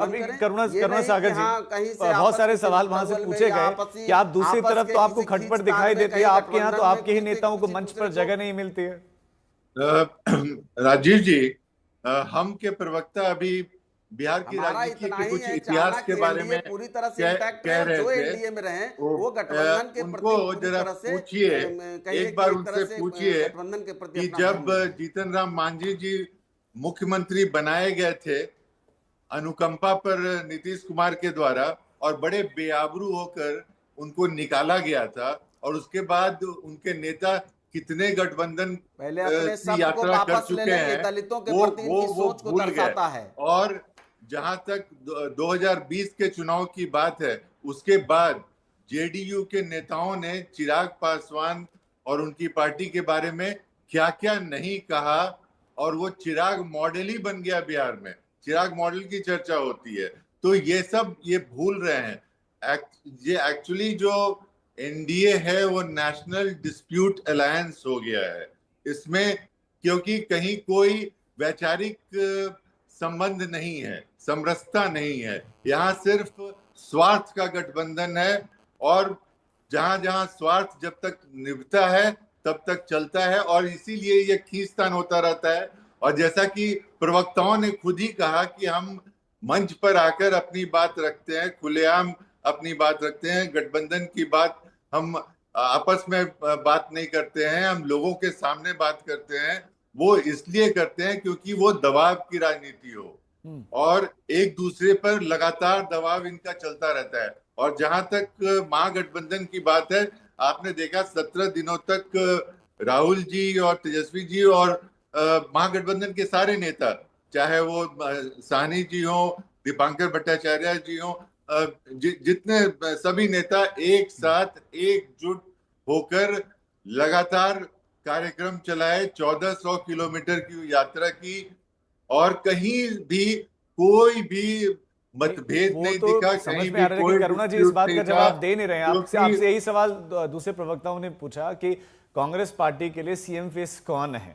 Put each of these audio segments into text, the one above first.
बंद अभी करें। करुणा सागर जी, हाँ, कहीं से बहुत सारे आपस के सवाल वहां से मुस्तकबिल में पूछे या गए आपसी कि आप दूसरी आपस तरफ के तो आपको किसी खटपट खींचतान दिखाई में देती है, कहीं आपके यहाँ तो गठबंधन में आपके ही किसी नेताओं को किसी मंच दूसरे पर को जगह नहीं मिलती है। राजीव जी, हम के प्रवक्ता अभी बिहार की हमारा राजनीति इतना के ही कुछ है चाहना इतिहास के कि बारे एनडीए में पूरी तरह से कह इंटैक्ट रहे कह और रहे जो थे। एनडीए में रहे वो वो गठबंधन के उनको प्रति पूरी जरा तरह से पूछिए, कहिए एक कि बार एक तरह उनसे से पूछिए गठबंधन के प्रति कि अपना जब भ्रम दिखाएं। जीतन राम मांझी जी मुख्यमंत्री बनाए गए थे अनुकंपा पर नीतीश कुमार के द्वारा, और बड़े बेआबरू होकर उनको निकाला गया था, और उसके बाद उनके नेता कितने गठबंधन पहले अपने की शब्द को यात्रा कर वापस ले चुके लें, ये हैं, दलितों के वो प्रति वो इनकी वो सोच को भूल गए। दर्शाता है। और जहां तक 2020 के चुनाव की बात है, उसके बाद जेडीयू के नेताओं ने चिराग पासवान और उनकी पार्टी के बारे में क्या क्या नहीं कहा, और वो चिराग मॉडल ही बन गया बिहार में, चिराग मॉडल की चर्चा होती है। तो ये सब ये भूल रहे हैं। ये एक्चुअली जो एनडीए है वो नेशनल डिस्प्यूट अलायंस हो गया है इसमें, क्योंकि कहीं कोई वैचारिक संबंध नहीं है, समरसता नहीं है, यहाँ सिर्फ स्वार्थ का गठबंधन है। और जहां जहां स्वार्थ जब तक निभता है तब तक चलता है, और इसीलिए ये खींचतान होता रहता है। और जैसा कि प्रवक्ताओं ने खुद ही कहा कि हम मंच पर आकर अपनी बात रखते हैं, खुलेआम अपनी बात रखते हैं, गठबंधन की बात हम आपस में बात नहीं करते हैं, हम लोगों के सामने बात करते हैं। वो इसलिए करते हैं क्योंकि वो दबाव की राजनीति हो, और एक दूसरे पर लगातार दबाव इनका चलता रहता है। और जहां तक महागठबंधन की बात है, आपने देखा 17 दिनों तक राहुल जी और तेजस्वी जी और महागठबंधन के सारे नेता, चाहे वो साहनी जी हो, दीपांकर भट्टाचार्य जी हो, जितने सभी नेता एक साथ एकजुट होकर लगातार कार्यक्रम चलाए, 1400 किलोमीटर की यात्रा की, और कहीं भी कोई भी मतभेद वो नहीं तो दिखा, समझ कहीं में आ भी रहा है, कोई लेकिन करुणा जी इस डिस्प्यूट बात नहीं का था, जवाब दे नहीं रहे हैं। आपसे क्योंकि यही सवाल दूसरे प्रवक्ताओं ने पूछा कि कांग्रेस पार्टी के लिए सीएम फेस कौन है।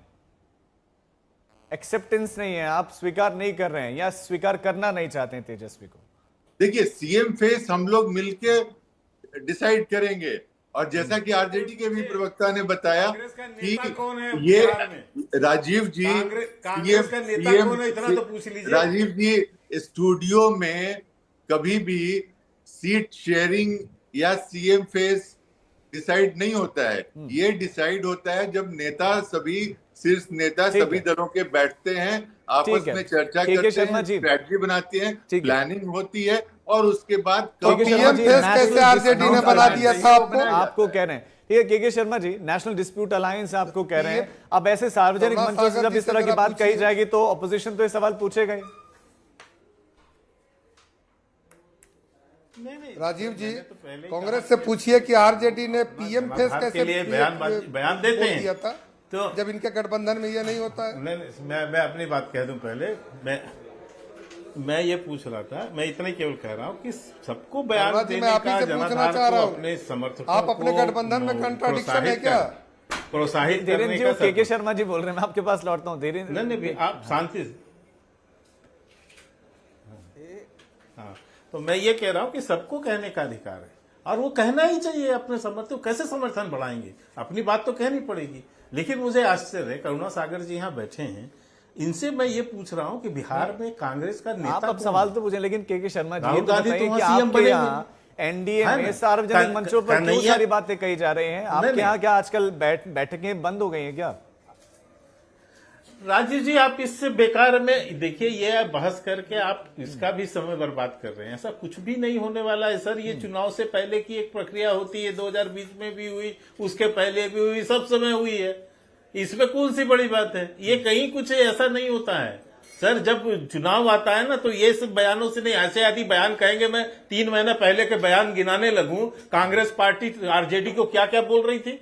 एक्सेप्टेंस नहीं है, आप स्वीकार नहीं कर रहे हैं या स्वीकार करना नहीं चाहते हैं तेजस्वी को। देखिए, सीएम फेस हम लोग मिलके डिसाइड करेंगे। और जैसा कि आरजेडी के भी प्रवक्ता ने बताया कि ये राजीव जी कांग्रेस का नेता कौन है, इतना तो पूछ लीजिए। राजीव जी, स्टूडियो में कभी भी सीट शेयरिंग या सीएम फेस डिसाइड नहीं होता है। ये डिसाइड होता है जब नेता, सभी शीर्ष नेता सभी दलों के बैठते हैं, आपस में चर्चा करते हैं, स्ट्रैटेजी बनाते हैं, प्लानिंग होती है, और उसके बाद पीएम फेस कैसे आरजेडी ने बना दिया था आपको कह रहे हैं। ठीक है के Sharma ji, national dispute alliance आपको कह रहे हैं। अब ऐसे सार्वजनिक मंचों से जब इस तरह की बात कही जाएगी तो ऑपोजिशन तो ये सवाल पूछेगा ही। राजीव जी, कांग्रेस से पूछिए कि आरजेडी ने पीएम फेस कैसे बयान देते हैं दिया था, तो जब इनके गठबंधन में ये नहीं होता है। नहीं, मैं अपनी बात कह दूं पहले। मैं ये पूछ रहा था, मैं इतना ही केवल कह रहा हूँ कि सबको बयान देने का जनाधार को अपने समर्थकों आप अपने गठबंधन में कंट्राडिक्शन है क्या? प्रोत्साहित करने का। के शर्मा जी बोल रहे हैं, मैं आपके पास लौटता हूँ। धीरेन्द्र नहीं, आप शांति से। हाँ, तो मैं ये कह रहा हूँ कि सबको कहने का अधिकार है, और वो कहना ही चाहिए अपने समर्थन। कैसे समर्थन बढ़ाएंगे, अपनी बात तो कहनी पड़ेगी। लेकिन मुझे आश्चर्य है, करुणा सागर जी यहाँ बैठे हैं, इनसे मैं ये पूछ रहा हूँ कि बिहार में कांग्रेस का नेता, आप अब सवाल तो पूछें, लेकिन के शर्मा जी राहुल गांधी तो सीएम बनेंगे। एनडीए में सार्वजनिक मंचों पर क्यों सारी बातें कही जा रही हैं? आपके यहाँ क्या आजकल बैठकें बंद हो गई हैं क्या? राजीव जी, आप इससे बेकार में देखिए, ये बहस करके आप इसका भी समय बर्बाद कर रहे हैं। ऐसा कुछ भी नहीं होने वाला है सर। ये चुनाव से पहले की एक प्रक्रिया होती है, 2020 में भी हुई, उसके पहले भी हुई, सब समय हुई है। इसमें कौन सी बड़ी बात है? ये कहीं कुछ ऐसा नहीं होता है सर। जब चुनाव आता है ना, तो ये सब बयानों से नहीं, ऐसे आदि बयान कहेंगे। मैं 3 महीने पहले के बयान गिनाने लगूं, कांग्रेस पार्टी आरजेडी को क्या क्या बोल रही थी।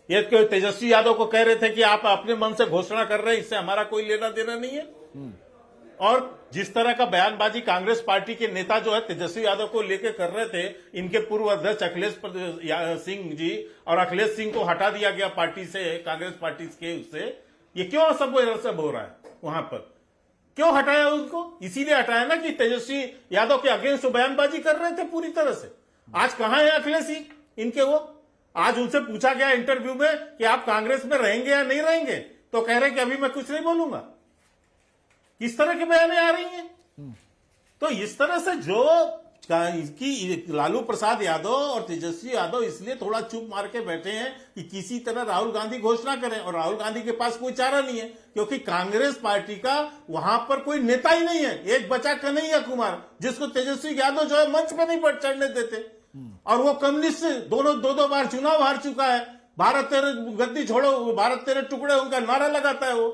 ये तेजस्वी यादव को कह रहे थे कि आप अपने मन से घोषणा कर रहे हैं, इससे हमारा कोई लेना देना नहीं है। और जिस तरह का बयानबाजी कांग्रेस पार्टी के नेता जो है तेजस्वी यादव को लेकर कर रहे थे, इनके पूर्व अध्यक्ष अखिलेश सिंह जी, और अखिलेश सिंह को हटा दिया गया पार्टी से, कांग्रेस पार्टी के उससे। ये क्यों सब हो रहा है वहां पर? क्यों हटाया उनको? इसीलिए हटाया ना कि तेजस्वी यादव के अगेंस्ट बयानबाजी कर रहे थे पूरी तरह से। आज कहां है अखिलेश सिंह इनके? वो आज उनसे पूछा गया इंटरव्यू में कि आप कांग्रेस में रहेंगे या नहीं रहेंगे, तो कह रहे कि अभी मैं कुछ नहीं बोलूंगा। किस तरह की बयानें आ रही हैं? तो इस तरह से जो इसकी लालू प्रसाद यादव और तेजस्वी यादव इसलिए थोड़ा चुप मार के बैठे हैं कि किसी तरह राहुल गांधी घोषणा करें, और राहुल गांधी के पास कोई चारा नहीं है, क्योंकि कांग्रेस पार्टी का वहां पर कोई नेता ही नहीं है। एक बचा कन्हैया कुमार, जिसको तेजस्वी यादव जो है मंच पे नहीं चढ़ने देते, और वो कम्युनिस्ट से दो बार चुनाव हार चुका है। भारत तेरे गद्दी छोड़ो, भारत तेरे टुकड़े, उनका नारा लगाता है वो।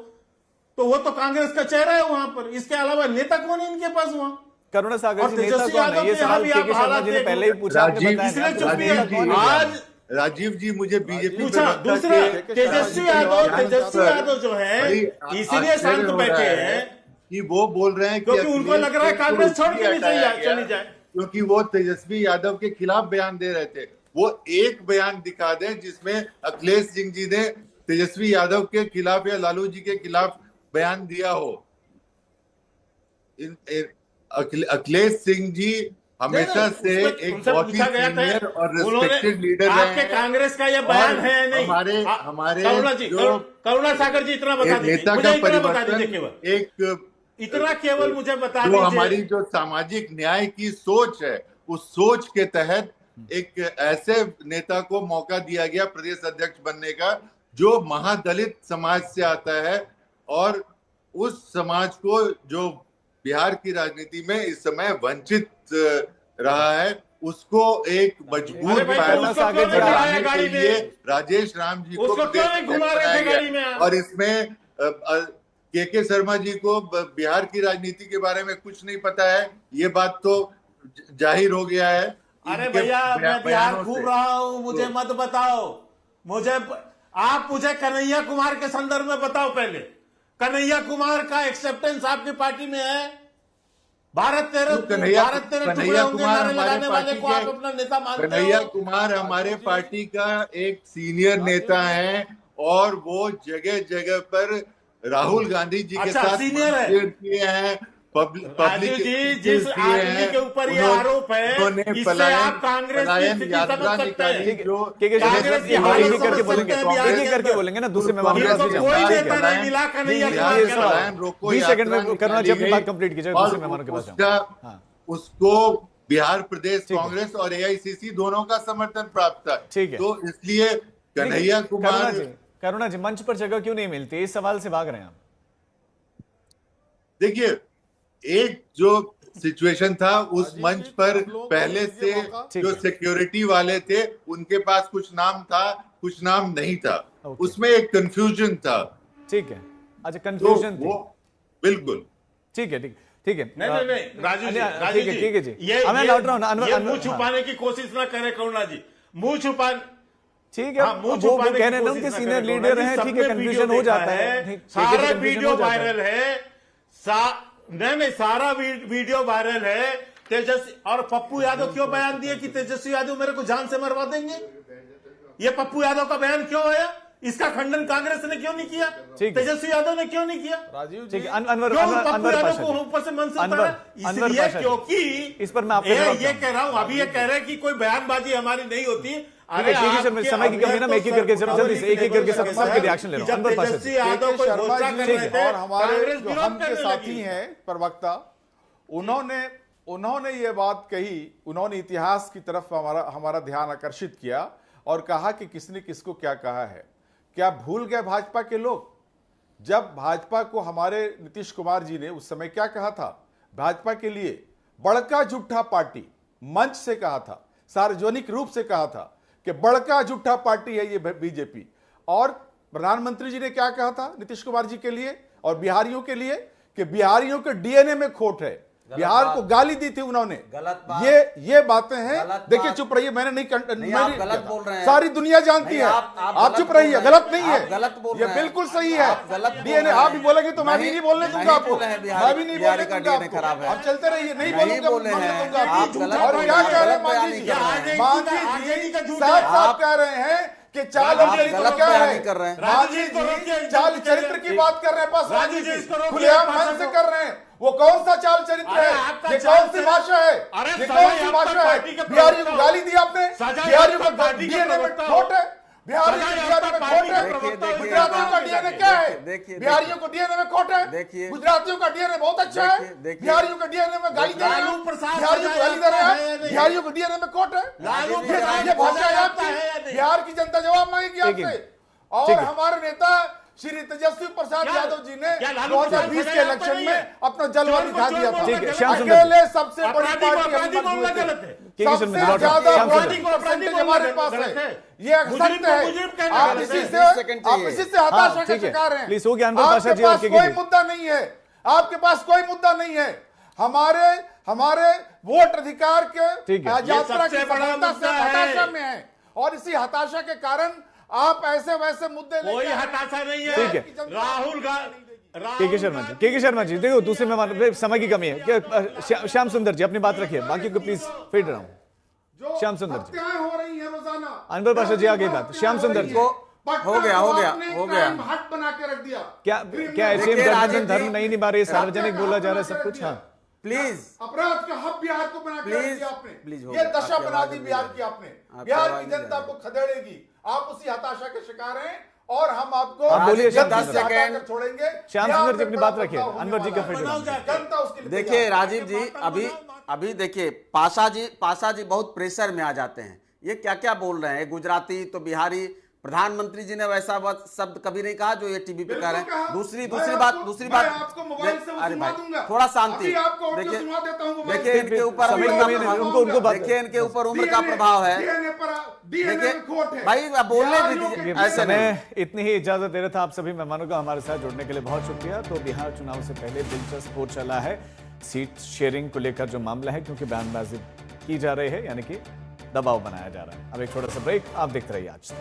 तो वो तो कांग्रेस का चेहरा है वहां पर। इसके अलावा नेता कौन है इनके पास वहां? करुणा सागर जी, नेता तेजस्वी कौन है? यादव ये के सवाल यहाँ भी के शर्मा जी ने पहले ही पूछा, आपने बताया इसलिए नहीं। चुप राजीव है। जी, कौन है? आज राजीव जी, मुझे बीजेपी पूछा दूसरा तेजस्वी यादव जो है इसीलिए शांत बैठे हैं कि वो बोल रहे हैं क्योंकि उनको लग रहा है कांग्रेस छोड़ के चली जाए, क्योंकि वो तेजस्वी यादव के खिलाफ बयान दे रहे थे। वो एक बयान दिखा दें जिसमें अखिलेश सिंह जी ने तेजस्वी यादव के खिलाफ या लालू जी के खिलाफ बयान दिया हो। अखिलेश सिंह जी हमेशा से एक बहुत ही सीनियर और रिस्पेक्टेड लीडर रहे हैं। आपके कांग्रेस का ये बयान है या नहीं? हमारे करुणा सागर जी इतना बता दीजिए, नेता मुझे का इतना बता दीजिए, परिवर्तन केवल एक इतना केवल मुझे बता जो दीजिए। हमारी जो सामाजिक न्याय की सोच है, उस सोच के तहत एक ऐसे नेता को मौका दिया गया प्रदेश अध्यक्ष बनने का जो महादलित समाज से आता है, और उस समाज को जो बिहार की राजनीति में इस समय वंचित रहा है, उसको एक मजबूत बनाने के लिए राजेश राम जी को बनाया गया। और इसमें के शर्मा जी को बिहार की राजनीति के बारे में कुछ नहीं पता है, ये बात तो जाहिर हो गया है। अरे भैया, मैं बिहार घूम रहा हूं, मुझे मत बताओ। आप मुझे कन्हैया कुमार के संदर्भ में बताओ पहले। कन्हैया कुमार का एक्सेप्टेंस आपकी पार्टी में है? भारत तेरे टुकड़े होंगे नारे लगाने वाले को आप अपना नेता मानते हो? कन्हैया कुमार हमारे पार्टी का एक सीनियर नेता है, और वो जगह जगह पर राहुल गांधी जी के साथ किए हैं। राजीव जी, जिस आदमी के ऊपर ये आरोप है, इससे आप कांग्रेस की स्थिति समझ सकते हैं। कांग्रेस की हालत समझ सकते हैं। करके बोलेंगे ना, दूसरे मेहमान के पास कोई नेता नहीं मिला कन्हैया कुमार। 20 सेकंड में करना जी, अपनी बात कंप्लीट कीजिए, दूसरे मेहमानों के पास। उसको बिहार प्रदेश कांग्रेस और एआईसीसी दोनों का समर्थन प्राप्त था। ठीक है, तो इसलिए कन्हैया कुमार। करुणा जी, मंच पर जगह क्यों नहीं मिलती? इस सवाल से भाग रहे हैं आप। देखिए, एक जो सिचुएशन था उस मंच पर पहले से जो सिक्योरिटी वाले थे उनके पास कुछ नाम था, कुछ नाम नहीं था। उसमें एक कंफ्यूजन था। ठीक है, अच्छा, कंफ्यूजन थी, बिल्कुल ठीक है, ठीक है। नहीं राजू जी, ठीक है जी, ये मुंह छुपाने की कोशिश ना करें करुणा जी, मुंह छुपाने। ठीक है, वो कह रहे हैं ना उनके सीनियर लीडर हैं, ठीक है, कंफ्यूजन हो जाता है। सारा वीडियो वायरल है, नहीं सारा वीडियो वायरल है। तेजस्वी और पप्पू यादव क्यों बयान दिए कि तेजस्वी यादव मेरे को जान से मरवा देंगे? ये पप्पू यादव का बयान क्यों आया? इसका खंडन कांग्रेस ने क्यों नहीं किया? तेजस्वी यादव ने क्यों नहीं किया? राजीव जी, अनवर को ऊपर से मन से उतारा, इसलिए क्योंकि इस पर मैं ये कह रहा हूं, अभी ये कह रहे हैं कि कोई बयानबाजी हमारी नहीं होती। अरे समय की कमी ना, मैं एक एक करके जल्दी से एक करके सबके रिएक्शन ले रहा हूं। तेजस्वी यादव को घोषणा कर रहे थे, और हमारे कांग्रेस जो विरोध हम के करने साथी लगी। हैं प्रवक्ता, उन्होंने ये बात कही, उन्होंने इतिहास की तरफ हमारा ध्यान आकर्षित किया और कहा कि किसने किसको क्या कहा है। क्या भूल गए भाजपा के लोग? जब भाजपा को हमारे नीतीश कुमार जी ने उस समय क्या कहा था? भाजपा के लिए बड़का झूठा पार्टी, मंच से कहा था, सार्वजनिक रूप से कहा था कि बड़का झूठा पार्टी है ये बीजेपी। और प्रधानमंत्री जी ने क्या कहा था नीतीश कुमार जी के लिए और बिहारियों के लिए कि बिहारियों के डीएनए में खोट है। बिहार को गाली दी थी उन्होंने। ये बातें हैं। देखिए, चुप रहिए, मैंने नहीं गलत बोल रहे हैं, सारी दुनिया जानती है। आप चुप रहिए, गलत नहीं है, गलत बोल ये रहे हैं, बिल्कुल सही है। डीएनए आप भी बोलेंगे तो मैं भी नहीं बोलने दूंगा आपको, मैं भी नहीं बोलने दूंगा आपको। खराब है, आप चलते रहिए, नहीं बोलने दूंगा। आप और क्या कह रहे हैं मांझी जी? मांझी जी साफ साफ कह रहे हैं कि चाल और चरित्र गलत क्या बयानी है। कर रहे हैं। मांझी जी चाल चरित्र की बात कर रहे हैं, पासवान जी खुलेआम मन से कर रहे हैं। वो कौन सा चाल चरित्र है, ये कौन सी भाषा है, ये कौन सी भाषा है? बिहारियों को गाली दी आपने, बिहारियों का डीएनए में खोट है, बिहारियों में खोट है, गुजरातियों का डीएनए क्या है? बिहारियों को डीएनए में खोट है, गुजरातियों का डीएनए बहुत अच्छा है, बिहारियों का डीएनए में गाली दे रहे हैं, बिहारियों को गाली दे रहे हैं, बिहारियों को डीएनए में खोट है। ये भाषा है आपकी, बिहार की जनता जवाब मांगेगी आपसे। और हमारे नेता श्री तेजस्वी प्रसाद यादव जी ने 2020 के इलेक्शन में अपना जलवा दिखा दिया था। अकेले सबसे बड़ी पार्टी सबसे ज्यादा वोटिंग परसेंटेज हमारे पास है, ये सत्य है। आप इसी से हताशा के शिकार हैं। आपके पास कोई मुद्दा नहीं है, आपके पास कोई मुद्दा नहीं है। हमारे वोट अधिकार के यात्रा की सफलता से हताशा में है, और इसी हताशा के कारण आप ऐसे वैसे मुद्दे कोई हताशा नहीं है। राहुल के शर्मा जी देखो, दूसरे में समय की कमी है। श्याम सुंदर जी अपनी बात रखिए, बाकी को प्लीज फीड रहा हूँ। श्याम सुंदर जी हो रही है रोजाना। अनवर पाशा जी आगे बात। श्याम सुंदर जी हो गया हट बना के रख दिया। क्या ऐसे धर्म नहीं निभा रहे, सार्वजनिक बोला जा रहा है सब कुछ। हाँ प्लीज, अपराध का हब बिहार को बना के रख दिया आपने। प्लीज, ये दशा बना दी बिहार की आपने। बिहार की जनता को खदेड़ेगी, आप उसी हताशा के शिकार हैं, और हम आपको बोलिए 10 सेकंड छोड़ेंगे। श्याम सुंदर जी अपनी बात रखिए, अनवर जी का फीड। देखिए राजीव जी, अभी देखिए पाशा जी बहुत प्रेशर में आ जाते हैं। ये क्या क्या बोल रहे हैं, गुजराती तो बिहारी। प्रधानमंत्री जी ने वैसा शब्द कभी नहीं कहा जो ये टीवी पे कह रहे हैं। दूसरी बात अरे भाई थोड़ा शांति। देखिए इनके ऊपर इनके ऊपर उम्र का प्रभाव है। देखिए भाई बोलने भी दीजिए, ऐसे नहीं। इतनी ही इजाजत दे रहा था। आप सभी मेहमानों का हमारे साथ जुड़ने के लिए बहुत शुक्रिया। तो बिहार चुनाव से पहले दिलचस्प हो चला है सीट शेयरिंग को लेकर जो मामला है, क्योंकि बयानबाजी की जा रही है, यानी कि दबाव बनाया जा रहा है। अब एक छोटा सा ब्रेक, आप देखते रहिए आज तक।